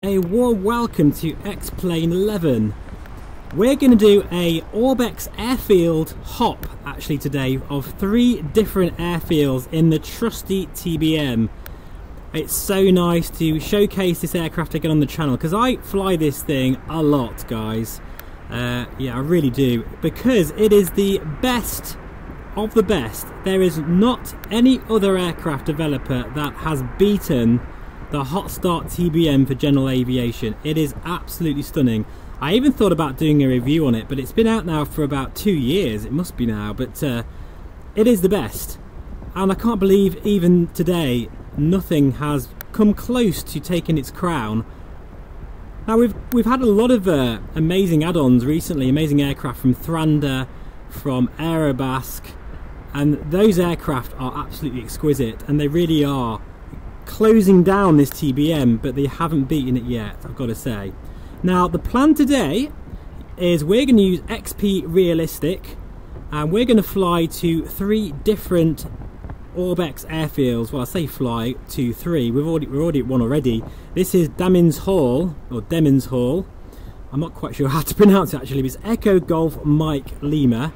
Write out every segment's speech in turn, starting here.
A warm welcome to X-Plane 11. We're going to do a Orbx airfield hop actually today of 3 different airfields in the trusty TBM. It's so nice to showcase this aircraft again on the channel because I fly this thing a lot, guys. Yeah, I really do, because it is the best of the best. There is not any other aircraft developer that has beaten the Hot Start TBM for general aviation. It is absolutely stunning. I even thought about doing a review on it, but it's been out now for about 2 years. It must be now, but it is the best. And I can't believe even today nothing has come close to taking its crown. Now we've had a lot of amazing add-ons recently, amazing aircraft from Thrander, from Aerobasque, and those aircraft are absolutely exquisite, and they really are closing down this TBM, but they haven't beaten it yet, I've got to say. Now the plan today is we're going to use XP Realistic, and we're going to fly to 3 different Orbx airfields. Well, I say fly to 3. We're already at one already. This is Damyns Hall, or Damyns Hall. I'm not quite sure how to pronounce it actually, but it's Echo Golf Mike Lima,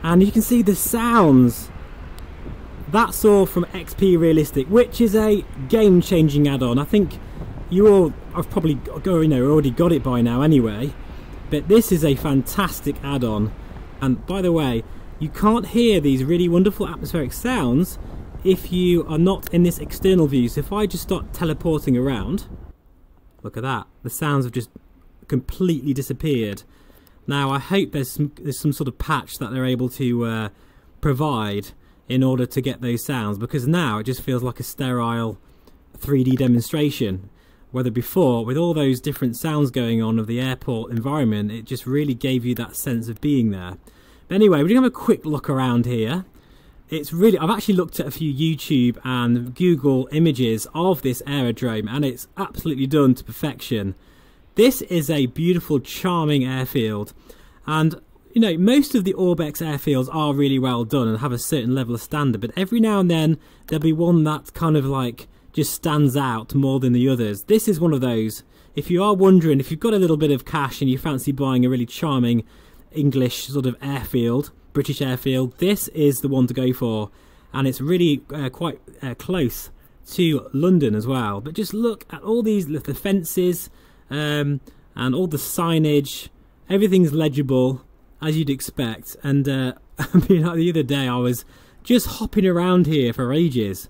and you can see the sounds. That's all from XP Realistic, which is a game-changing add-on. I think you all have probably already got it by now anyway, but this is a fantastic add-on. And by the way, you can't hear these really wonderful atmospheric sounds if you are not in this external view. So if I just start teleporting around, look at that, the sounds have just completely disappeared. Now I hope there's some sort of patch that they're able to provide in order to get those sounds, because now it just feels like a sterile 3D demonstration, whether before with all those different sounds going on of the airport environment, it just really gave you that sense of being there. But anyway, we're gonna have a quick look around here. It's really, I've actually looked at a few YouTube and Google images of this aerodrome, and it's absolutely done to perfection. This is a beautiful, charming airfield, and you know, most of the Orbx airfields are really well done and have a certain level of standard, but every now and then there'll be one that kind of like just stands out more than the others. This is one of those. If you are wondering, if you've got a little bit of cash and you fancy buying a really charming English sort of airfield, British airfield, this is the one to go for. And it's really quite close to London as well. But just look at all these little fences and all the signage. Everything's legible, as you'd expect. And I mean, like the other day I was just hopping around here for ages.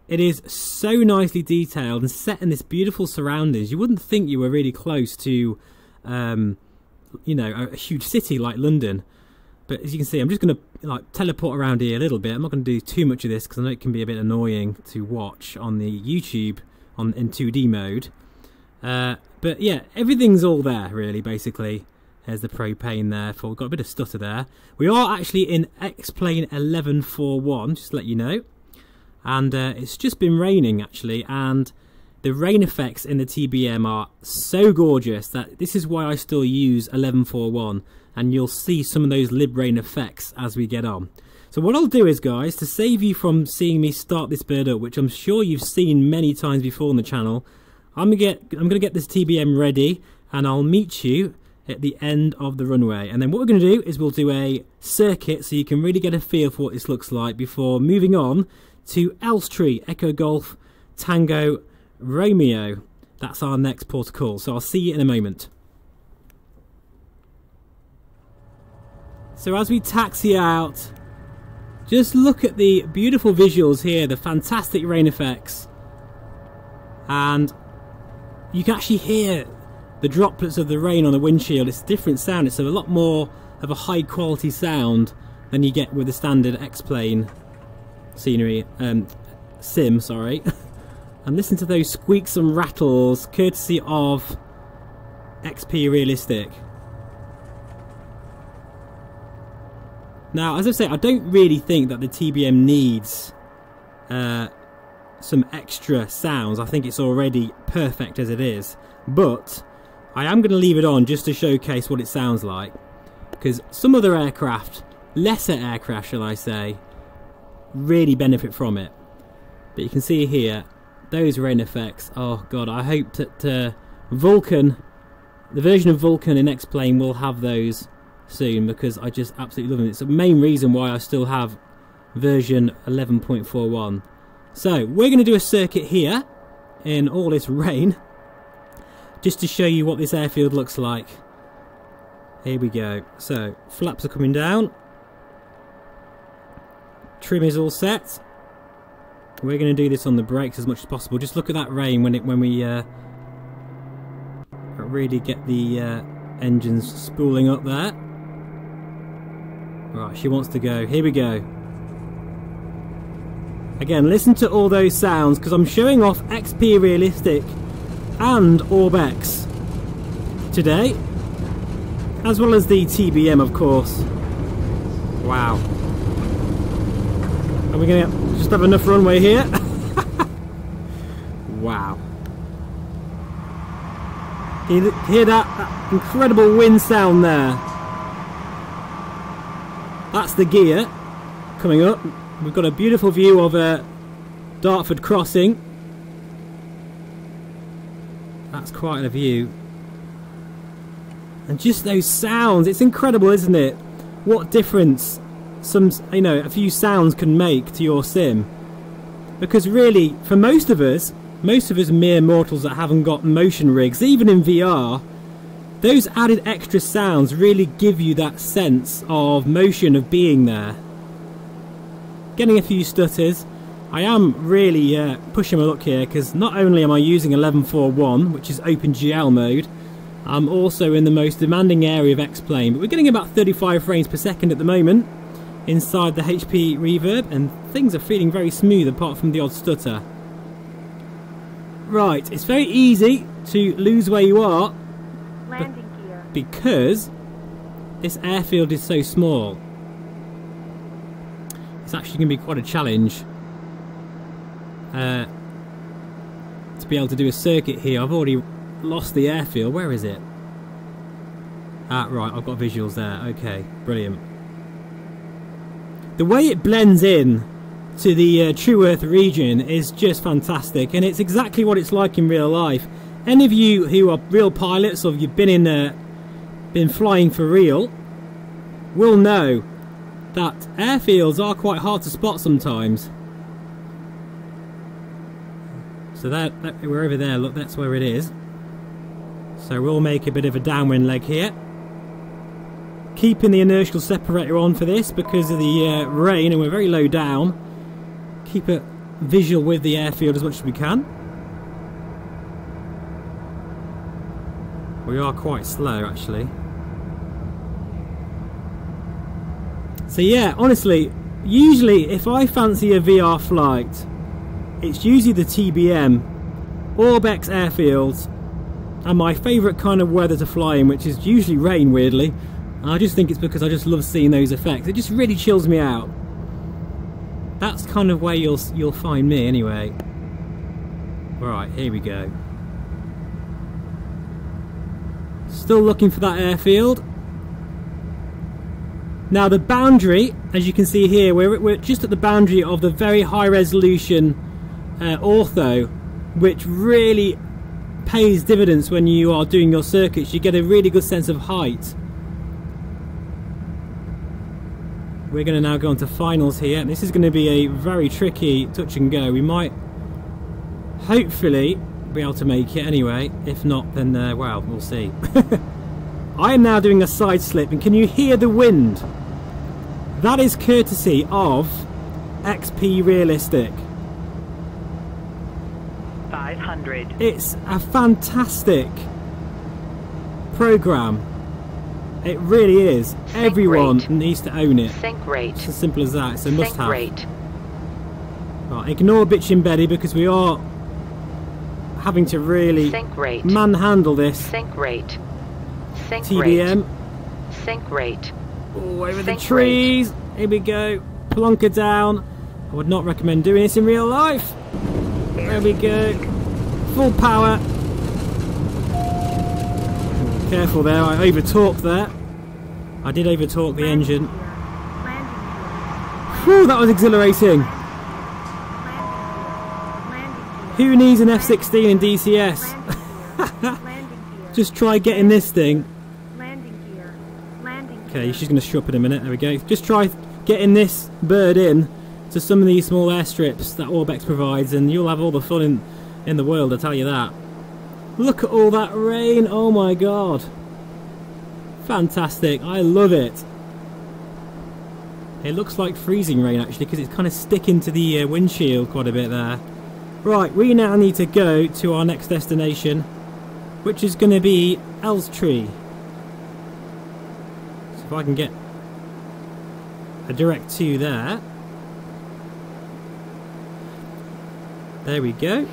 It is so nicely detailed and set in this beautiful surroundings. You wouldn't think you were really close to you know, a huge city like London, but as you can see, I'm just going to like teleport around here a little bit. I'm not going to do too much of this because I know it can be a bit annoying to watch on the YouTube in 2D mode, but yeah, everything's all there really. Basically, there's the propane there. We've got a bit of stutter there. We are actually in X-Plane 1141, just to let you know, and it's just been raining actually, and the rain effects in the TBM are so gorgeous that this is why I still use 1141, and you'll see some of those lib rain effects as we get on. So what I'll do is, guys, to save you from seeing me start this bird up, which I'm sure you've seen many times before on the channel, I'm gonna get this TBM ready, and I'll meet you at the end of the runway. And then what we're going to do is we'll do a circuit so you can really get a feel for what this looks like before moving on to Elstree, Echo Golf Tango Romeo. That's our next port of call, so I'll see you in a moment. So as we taxi out, just look at the beautiful visuals here, the fantastic rain effects, and you can actually hear the droplets of the rain on the windshield. It's a different sound. It's a lot more of a high quality sound than you get with the standard X-Plane scenery, sim, sorry. And listen to those squeaks and rattles, courtesy of XP Realistic. Now, as I say, I don't really think that the TBM needs some extra sounds. I think it's already perfect as it is, but I am going to leave it on just to showcase what it sounds like, because some other aircraft, lesser aircraft shall I say, really benefit from it. But you can see here those rain effects. Oh god, I hope that Vulcan, the version of Vulcan in X-Plane will have those soon, because I just absolutely love them. It's the main reason why I still have version 11.41. So we're going to do a circuit here in all this rain, just to show you what this airfield looks like. Here we go. So flaps are coming down, trim is all set. We're going to do this on the brakes as much as possible. Just look at that rain when we really get the engines spooling up there. Right, she wants to go. Here we go. Again, listen to all those sounds, because I'm showing off XP Realistic and Orbx today, as well as the TBM, of course. Wow. Are we going to just have enough runway here? Wow. Can you hear that incredible wind sound there? That's the gear coming up. We've got a beautiful view of Dartford Crossing. That's quite a view. And just those sounds, it's incredible, isn't it? What difference a few sounds can make to your sim. Because really, for most of us mere mortals that haven't got motion rigs, even in VR, those added extra sounds really give you that sense of motion, of being there. Getting a few stutters. I am really pushing my luck here, because not only am I using 11.41, which is OpenGL mode, I'm also in the most demanding area of X-Plane, but we're getting about 35 frames per second at the moment inside the HP Reverb, and things are feeling very smooth apart from the odd stutter. Right, it's very easy to lose where you are because this airfield is so small. It's actually going to be quite a challenge to be able to do a circuit here. I've already lost the airfield. Where is it? Ah, right, I've got visuals there. Okay, brilliant. The way it blends in to the True Earth region is just fantastic, and it's exactly what it's like in real life. Any of you who are real pilots, or you've been flying for real, will know that airfields are quite hard to spot sometimes. So that we're over there, look, that's where it is. So we'll make a bit of a downwind leg here, keeping the inertial separator on for this because of the rain, and we're very low down. Keep it visual with the airfield as much as we can. We are quite slow actually. So yeah, honestly, usually if I fancy a VR flight, it's usually the TBM, Orbx airfields, and my favourite kind of weather to fly in, which is usually rain, weirdly. I just think it's because I just love seeing those effects. It just really chills me out. That's kind of where you'll find me anyway. Right, here we go. Still looking for that airfield. Now the boundary, as you can see here, we're just at the boundary of the very high resolution ortho, which really pays dividends when you are doing your circuits. You get a really good sense of height. We're going to now go on to finals here, and this is going to be a very tricky touch and go. We might hopefully be able to make it anyway. If not, then well, we'll see. I am now doing a side slip, and can you hear the wind? That is courtesy of XP Realistic. 500. It's a fantastic program. It really is. Everyone needs to own it. Sync rate. It's as simple as that. It's a must-have. Sync rate. Right, ignore bitching Betty, because we are having to really sync rate. Manhandle this. Sync rate. Sync TBM. Rate. Sync rate. Oh, over sync the trees. Rate. Here we go. Plonker down. I would not recommend doing this in real life. There we go. Full power. Careful there, I over-torqued there. I did over-torque the engine. Whew, that was exhilarating. Who needs an F-16 in DCS? just try getting this thing. Landing gear. Landing gear. Okay, she's going to show up in a minute. There we go. Just try getting this bird in to some of these small airstrips that Orbx provides, and you'll have all the fun in the world, I tell you that. Look at all that rain. Oh my god. Fantastic. I love it. It looks like freezing rain actually, because it's kind of sticking to the windshield quite a bit there. Right, we now need to go to our next destination, which is going to be Elstree. So if I can get a direct to there. There we go.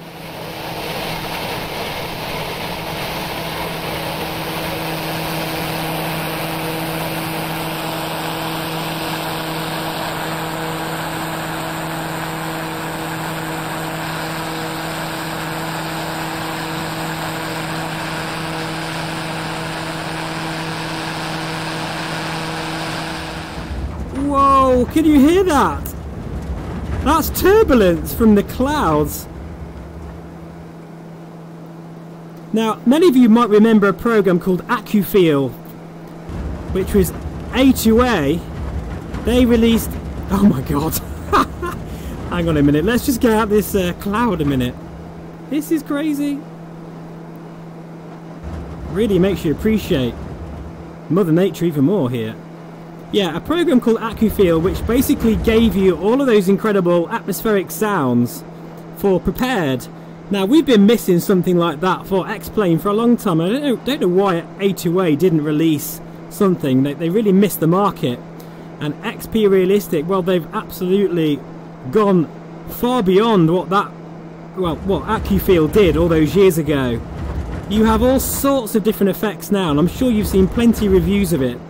Whoa, can you hear that? That's turbulence from the clouds. Now, many of you might remember a program called AIRFIELDS, which was A2A. They released... Oh my god. Hang on a minute, let's just get out this cloud a minute. This is crazy. Really makes you appreciate Mother Nature even more here. Yeah, a program called AIRFIELDS, which basically gave you all of those incredible atmospheric sounds for Prepared. Now, we've been missing something like that for X-Plane for a long time. I don't know why A2A didn't release something. They really missed the market. And XP Realistic, well, they've absolutely gone far beyond what AIRFIELDS did all those years ago. You have all sorts of different effects now, and I'm sure you've seen plenty of reviews of it.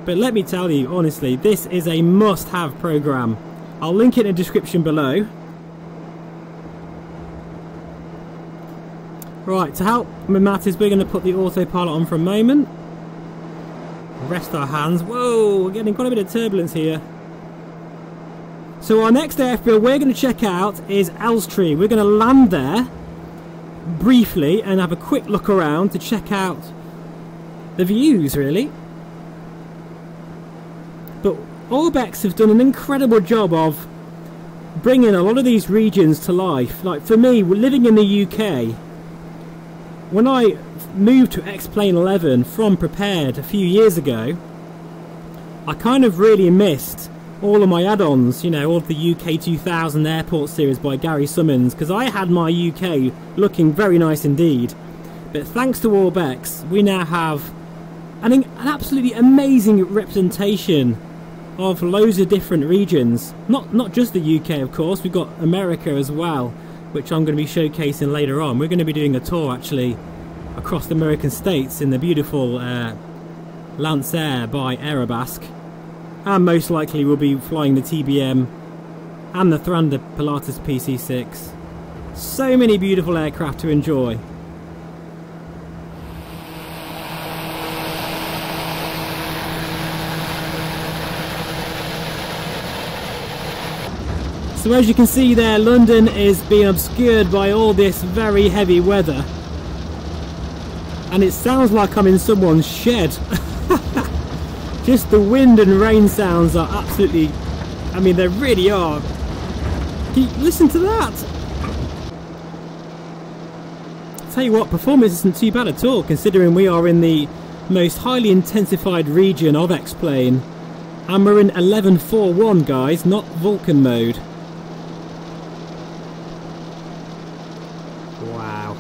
But let me tell you, honestly, this is a must-have program. I'll link it in the description below. Right, to help with matters, we're going to put the autopilot on for a moment. Rest our hands. Whoa, we're getting quite a bit of turbulence here. So our next airfield we're going to check out is Elstree. We're going to land there briefly and have a quick look around to check out the views, really. But Orbx have done an incredible job of bringing a lot of these regions to life. Like for me, living in the UK, when I moved to X-Plane 11 from Prepared a few years ago, I kind of really missed all of my add-ons, you know, all of the UK 2000 Airport series by Gary Summons, because I had my UK looking very nice indeed. But thanks to Orbx, we now have an absolutely amazing representation of loads of different regions. Not just the UK, of course. We've got America as well, which I'm going to be showcasing later on. We're going to be doing a tour actually across the American states in the beautiful Lancer by Aerobasque, and most likely we'll be flying the TBM and the Thrander Pilatus PC6. So many beautiful aircraft to enjoy. So as you can see there, London is being obscured by all this very heavy weather. And it sounds like I'm in someone's shed. Just the wind and rain sounds are absolutely... I mean, they really are. Listen to that! Tell you what, performance isn't too bad at all, considering we are in the most highly intensified region of X-Plane. And we're in 11.4.1, guys, not Vulcan mode. Wow.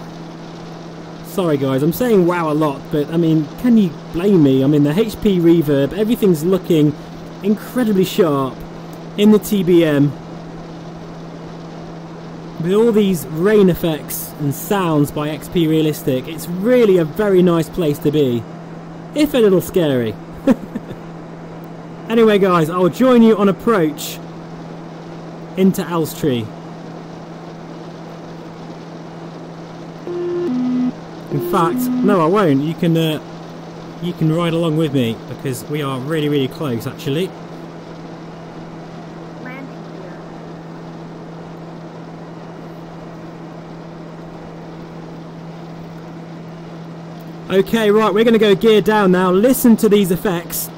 Sorry guys, I'm saying wow a lot, but I mean, can you blame me? I mean, the HP reverb, everything's looking incredibly sharp in the TBM. With all these rain effects and sounds by XP Realistic, it's really a very nice place to be, if a little scary. Anyway guys, I'll join you on approach into Elstree. In fact, no I won't, you can ride along with me, because we are really, really close actually. Landing gear. Okay, right, we're going to go gear down now. Listen to these effects.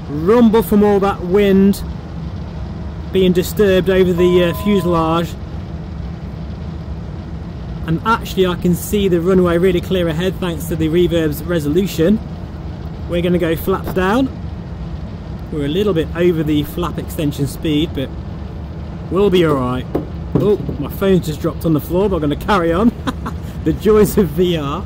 Rumble from all that wind being disturbed over the fuselage. And actually I can see the runway really clear ahead thanks to the Reverb's resolution. We're going to go flaps down. We're a little bit over the flap extension speed, but we'll be alright. Oh, my phone's just dropped on the floor, but I'm going to carry on. The joys of VR.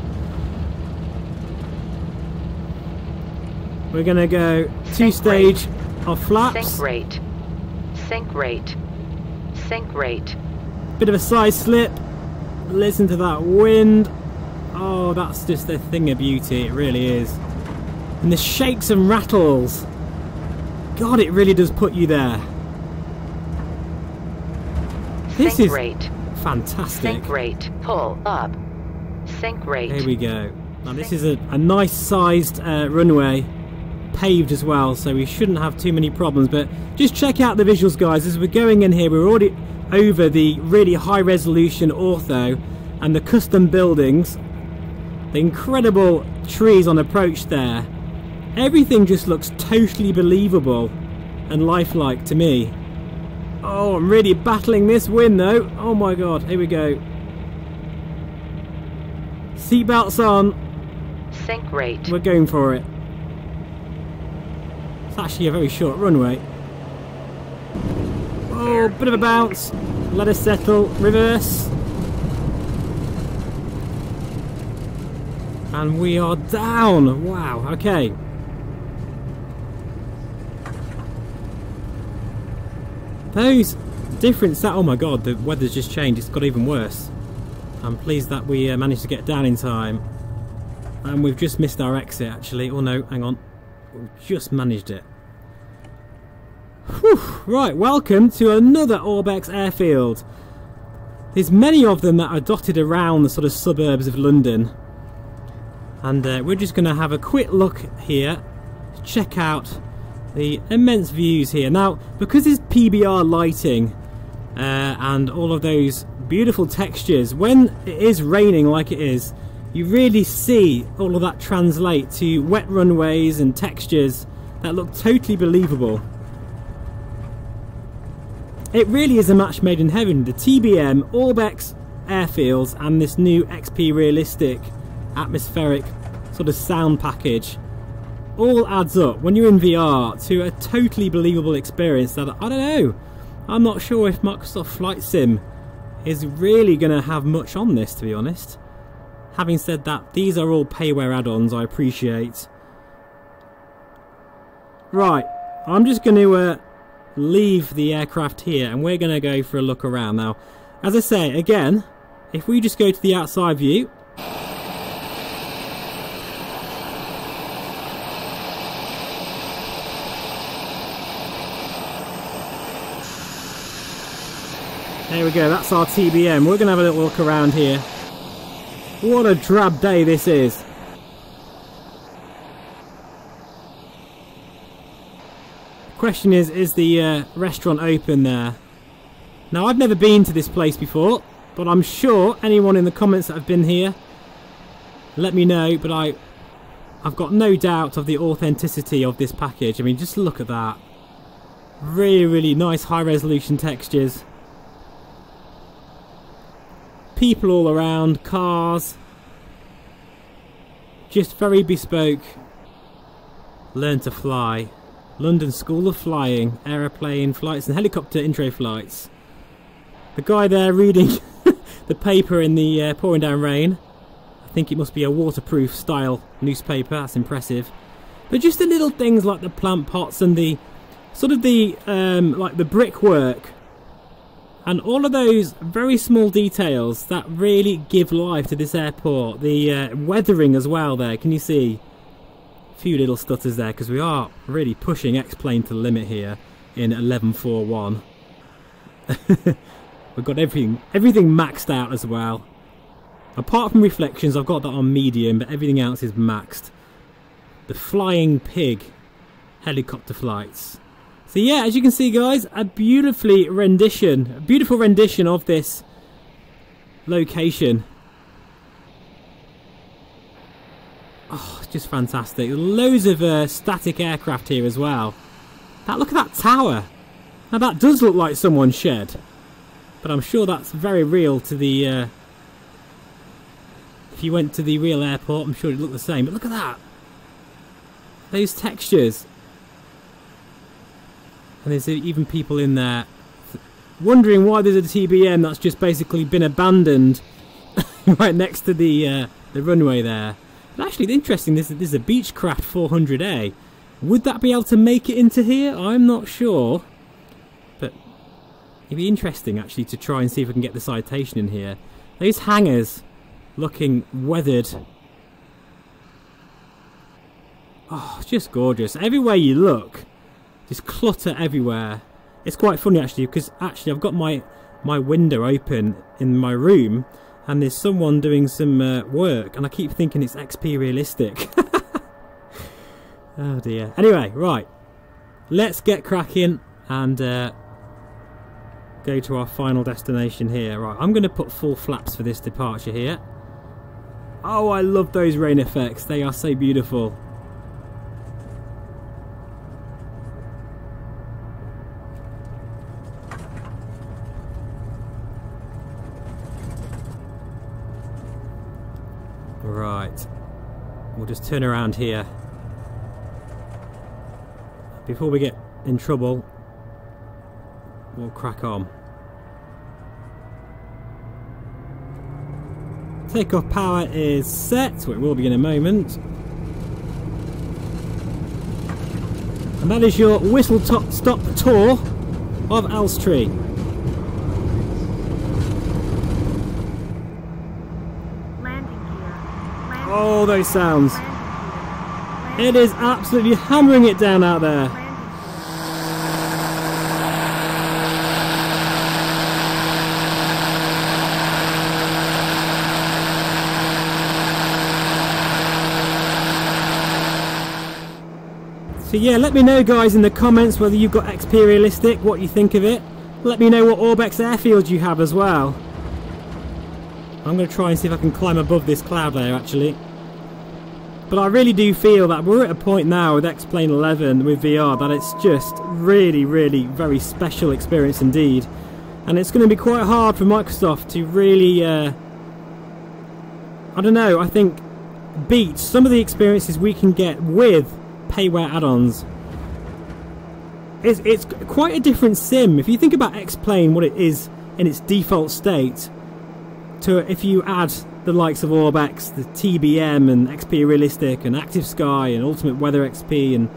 We're going to go two-stage of flaps. Sync rate. Sync rate. Sync rate. Bit of a side slip. Listen to that wind. Oh, that's just a thing of beauty. It really is. And the shakes and rattles. God, it really does put you there. This Sync is rate. fantastic. Sync rate. Pull up. Sync rate. Here we go. Now this is a nice sized runway, paved as well, so we shouldn't have too many problems. But just check out the visuals, guys. As we're going in here, we're already over the really high resolution ortho and the custom buildings, the incredible trees on approach there. Everything just looks totally believable and lifelike to me. Oh, I'm really battling this wind though. Oh my god, here we go. Seatbelts on. Sync rate. We're going for it. It's actually a very short runway. Oh, bit of a bounce. Let us settle. Reverse. And we are down. Wow, okay. Those different oh my god, the weather's just changed. It's got even worse. I'm pleased that we managed to get down in time. And we've just missed our exit actually. Oh no, hang on. We've just managed it. Whew. Right, welcome to another Orbx airfield. There's many of them that are dotted around the sort of suburbs of London. And we're just going to have a quick look here. Check out the immense views here. Now, because it's PBR lighting and all of those beautiful textures, when it is raining like it is, you really see all of that translate to wet runways and textures that look totally believable. It really is a match made in heaven. The TBM, Orbx airfields and this new XP realistic atmospheric sort of sound package all adds up when you're in VR to a totally believable experience that, I don't know, I'm not sure if Microsoft Flight Sim is really going to have much on this, to be honest. Having said that, these are all payware add-ons, I appreciate. Right, I'm just going to leave the aircraft here and we're going to go for a look around. Now, as I say, again, if we just go to the outside view, there we go, that's our TBM. We're going to have a little look around here. What a drab day this is. Question is the restaurant open there? Now, I've never been to this place before, but I'm sure anyone in the comments that have been here, let me know. But I've got no doubt of the authenticity of this package. I mean, just look at that. Really, really nice high resolution textures. People all around, cars. Just very bespoke. Learn to fly. London School of Flying, aeroplane flights and helicopter intro flights. The guy there reading the paper in the pouring down rain. I think it must be a waterproof style newspaper. That's impressive. But just the little things like the plant pots and the sort of the like the brickwork and all of those very small details that really give life to this airport. The weathering as well there. Can you see? Few little stutters there because we are really pushing X-Plane to the limit here in 11.41. We've got everything maxed out as well. Apart from reflections, I've got that on medium, but everything else is maxed. The flying pig helicopter flights. So yeah, as you can see, guys, a beautiful rendition of this location. Oh, it's just fantastic. Loads of static aircraft here as well. Look at that tower. Now that does look like someone's shed, but I'm sure that's very real to the... if you went to the real airport, I'm sure it'd look the same. But look at that. Those textures. And there's even people in there wondering why there's a TBM that's just basically been abandoned right next to the runway there. But actually, interesting, this is a Beechcraft 400A. Would that be able to make it into here? I'm not sure. But it'd be interesting, actually, to try and see if we can get the citation in here. Those hangars looking weathered. Oh, just gorgeous. Everywhere you look, just clutter everywhere. It's quite funny, actually, because actually I've got my window open in my room, and there's someone doing some work, and I keep thinking it's XP realistic. Oh dear. Anyway, right, let's get cracking and go to our final destination here. Right, I'm going to put full flaps for this departure here. Oh, I love those rain effects. They are so beautiful. Right, we'll just turn around here. Before we get in trouble, we'll crack on. Takeoff power is set, so it will be in a moment. And that is your whistle-stop tour of Elstree. Oh, those sounds. It is absolutely hammering it down out there. So yeah, let me know guys in the comments whether you've got XP Realistic, what you think of it. Let me know what Orbx airfields you have as well. I'm going to try and see if I can climb above this cloud layer actually. But I really do feel that we're at a point now with X-Plane 11 with VR that it's just really, really very special experience indeed. And it's going to be quite hard for Microsoft to really, I don't know, I think beat some of the experiences we can get with payware add-ons. It's quite a different sim. If you think about X-Plane, what it is in its default state, to if you add the likes of Orbx, the TBM and XP Realistic and Active Sky and Ultimate Weather XP, and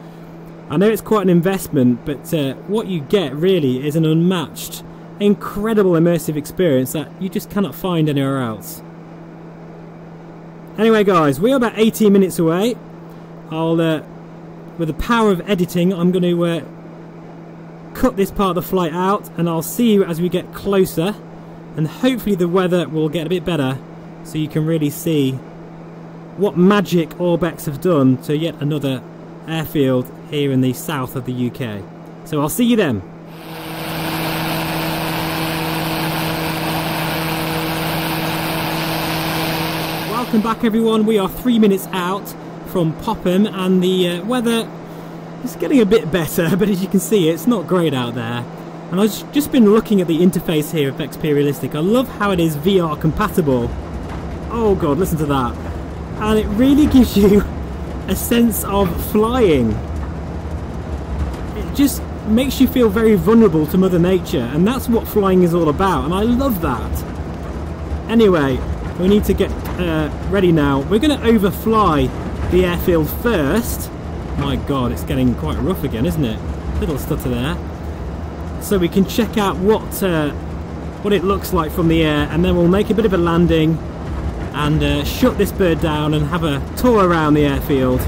I know it's quite an investment, but what you get really is an unmatched, incredible immersive experience that you just cannot find anywhere else. Anyway guys, we're about 18 minutes away. I'll, with the power of editing, I'm going to cut this part of the flight out, and I'll see you as we get closer, and hopefully the weather will get a bit better so you can really see what magic Orbx have done to yet another airfield here in the south of the UK. So I'll see you then. Welcome back everyone. We are 3 minutes out from Popham and the weather is getting a bit better, but as you can see it's not great out there. And I've just been looking at the interface here of XP Realistic. I love how it is VR compatible. Oh god, listen to that. And it really gives you a sense of flying. It just makes you feel very vulnerable to Mother Nature, and that's what flying is all about, and I love that. Anyway, we need to get ready now. We're going to overfly the airfield first. My god, it's getting quite rough again, isn't it? Little stutter there. So we can check out what it looks like from the air, and then we'll make a bit of a landing and shut this bird down and have a tour around the airfield.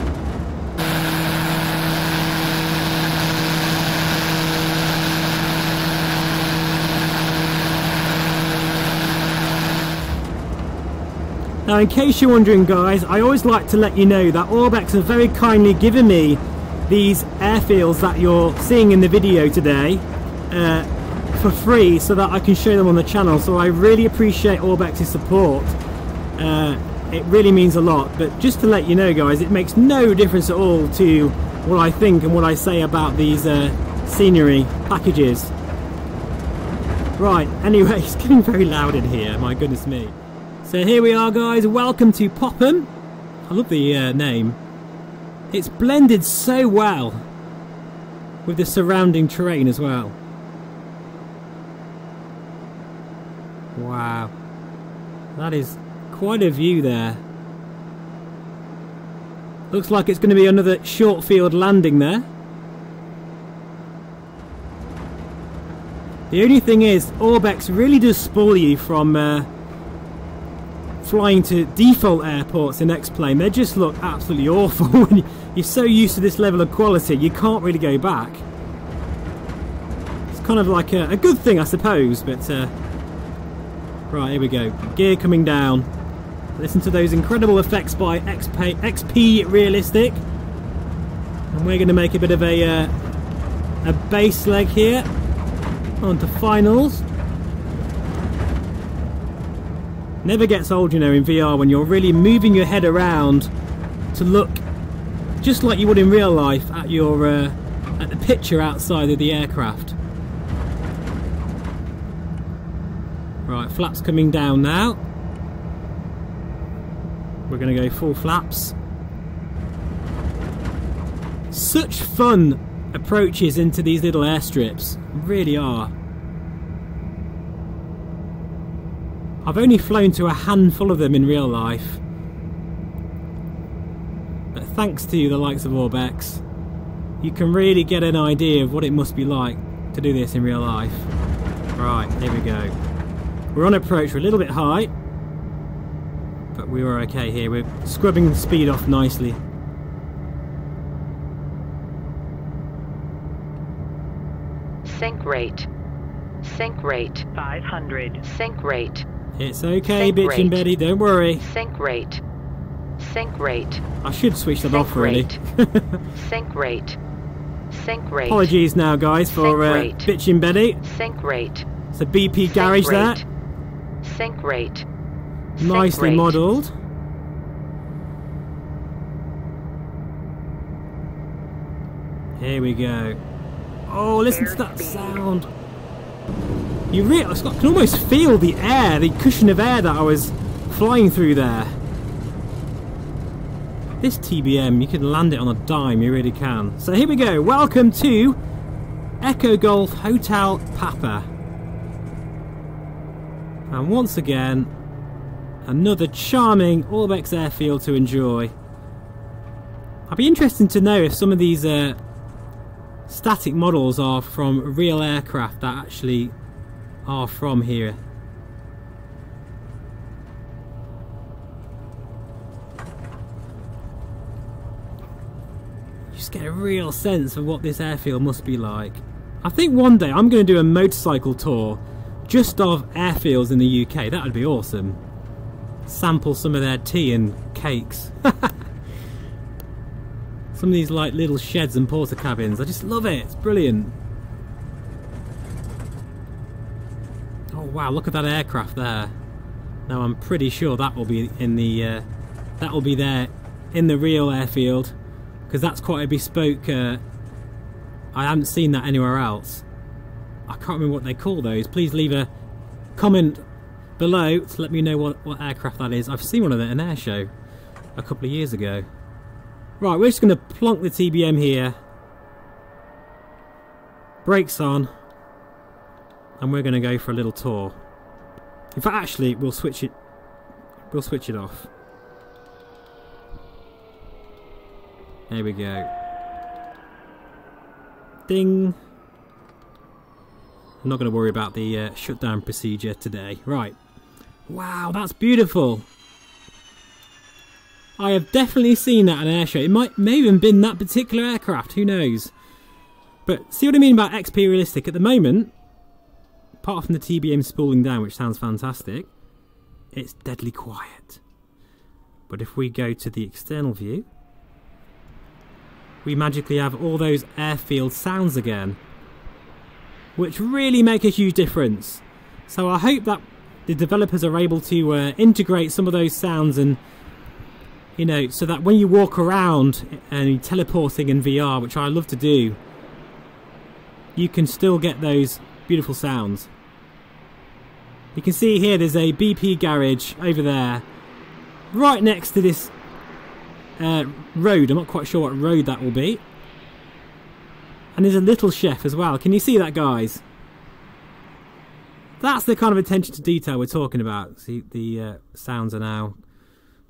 Now in case you're wondering guys, I always like to let you know that Orbx have very kindly given me these airfields that you're seeing in the video today for free so that I can show them on the channel, so I really appreciate Orbx's support. It really means a lot, but just to let you know guys, it makes no difference at all to what I think and what I say about these scenery packages. Right, anyway, it's getting very loud in here, my goodness me. So here we are guys, welcome to Popham. I love the name. It's blended so well with the surrounding terrain as well. Wow, that is quite a view there. Looks like it's going to be another short field landing there. The only thing is, Orbx really does spoil you from flying to default airports in X-Plane. They just look absolutely awful. When you're so used to this level of quality, you can't really go back. It's kind of like a good thing, I suppose, but right, here we go. Gear coming down. Listen to those incredible effects by XP Realistic. And we're going to make a bit of a base leg here. Onto finals. Never gets old, you know, in VR when you're really moving your head around to look just like you would in real life at your at the picture outside of the aircraft. Right, flaps coming down now. We're going to go full flaps. Such fun approaches into these little airstrips, really are. I've only flown to a handful of them in real life, but thanks to the likes of Orbx, you can really get an idea of what it must be like to do this in real life. Right, here we go. We're on approach, we're a little bit high, but we were okay here. We're scrubbing the speed off nicely. Sync rate. Sync rate. 500. Sync rate. It's okay, Sync bitch rate. and Betty, don't worry. Sync rate. Sync rate. I should switch that Sync off really. rate. Sync rate. Sync rate. Apologies now guys for rate. bitch and Betty. Sync rate. It's a BP Sync garage rate. that. Sync rate. Nicely rate. modelled. Here we go. Oh, listen to that sound. You really, I can almost feel the air, the cushion of air that I was flying through there. This TBM, you can land it on a dime, you really can. So here we go. Welcome to Echo Golf Hotel Papa. And once again, another charming Orbx airfield to enjoy. I'd be interested to know if some of these static models are from real aircraft that actually are from here. You just get a real sense of what this airfield must be like. I think one day I'm going to do a motorcycle tour just of airfields in the UK. That would be awesome. Sample some of their tea and cakes. Some of these like little sheds and porta cabins. I just love it. It's brilliant. Oh wow, look at that aircraft there. Now I'm pretty sure that will be in the that will be there in the real airfield, because that's quite a bespoke. I haven't seen that anywhere else. I can't remember what they call those. Please leave a comment below to let me know what aircraft that is. I've seen one of them at an air show a couple of years ago. Right, we're just going to plonk the TBM here. Brakes on. And we're going to go for a little tour. In fact, actually, we'll switch it off. There we go. Ding. I'm not going to worry about the shutdown procedure today. Right. Wow, that's beautiful. I have definitely seen that at an air show. It may even been that particular aircraft, who knows. But see what I mean about XP Realistic? At the moment, apart from the TBM spooling down, which sounds fantastic, it's deadly quiet. But if we go to the external view, we magically have all those airfield sounds again. which really make a huge difference. So I hope that the developers are able to integrate some of those sounds, and you know, so that when you walk around and you're teleporting in VR, which I love to do, you can still get those beautiful sounds. You can see here there's a BP garage over there, right next to this road. I'm not quite sure what road that will be. And there's a little chef as well. Can you see that, guys? That's the kind of attention to detail we're talking about. See, the sounds are now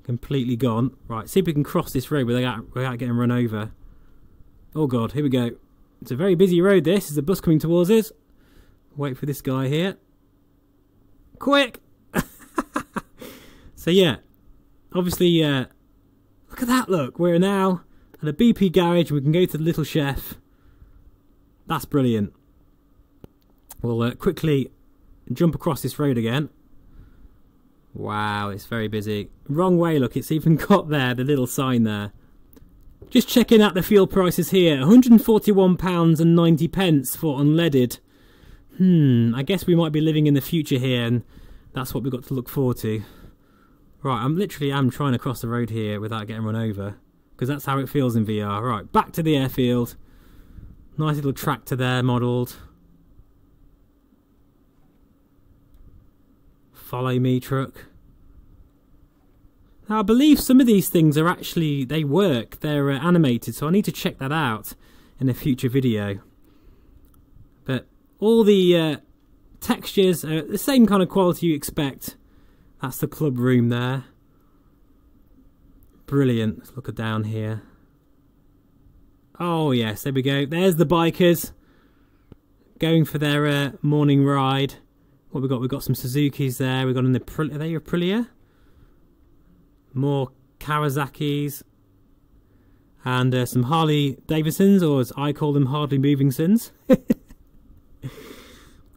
completely gone. Right, see if we can cross this road without getting run over. Oh god, here we go. It's a very busy road, this. There's a bus coming towards us. Wait for this guy here. Quick! So yeah, obviously, look at that, look. We're now at a BP garage. We can go to the little chef. That's brilliant. We'll quickly jump across this road again. Wow, it's very busy. Wrong way, look, it's even got there, the little sign there. Just checking out the fuel prices here. £141.90 for unleaded. I guess we might be living in the future here, and that's what we've got to look forward to. Right, I'm trying to cross the road here without getting run over, because that's how it feels in VR. Right, back to the airfield. Nice little tractor there, modelled. Follow me, truck. Now, I believe some of these things are actually, they work. They're animated, so I need to check that out in a future video. But all the textures are the same kind of quality you expect. That's the club room there. Brilliant. Let's look down here. Oh yes, there we go. There's the bikers going for their morning ride. What we got? We've got some Suzukis there. We've got an Aprilia. Are they Aprilia? More Kawasaki's. And some Harley Davidsons, or as I call them, hardly moving sons.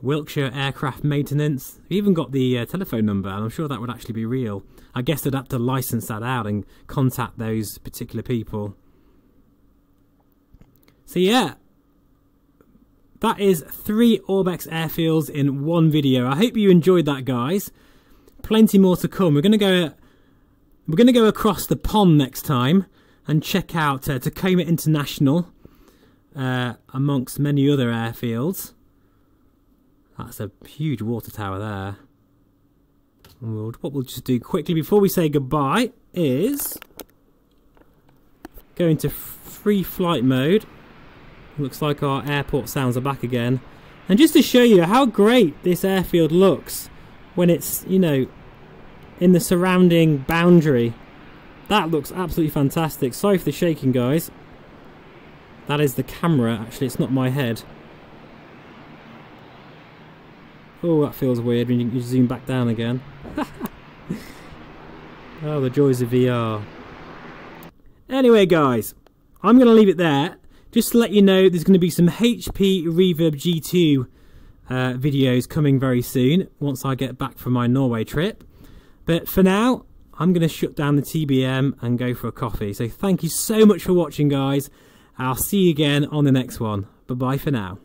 Wiltshire Aircraft Maintenance. We've even got the telephone number, and I'm sure that would actually be real. I guess they'd have to license that out and contact those particular people. So yeah, that is 3 Orbx airfields in one video. I hope you enjoyed that, guys. Plenty more to come. We're going to go across the pond next time and check out Tacoma International, amongst many other airfields. That's a huge water tower there. What we'll just do quickly before we say goodbye is go into free flight mode. Looks like our airport sounds are back again. And just to show you how great this airfield looks when it's, you know, in the surrounding boundary. That looks absolutely fantastic. Sorry for the shaking, guys. That is the camera, actually, it's not my head. Oh, that feels weird when you zoom back down again. Oh, the joys of VR. Anyway, guys, I'm going to leave it there. Just to let you know, there's going to be some HP Reverb G2 videos coming very soon, once I get back from my Norway trip. But for now, I'm going to shut down the TBM and go for a coffee. So thank you so much for watching, guys. I'll see you again on the next one. Bye-bye for now.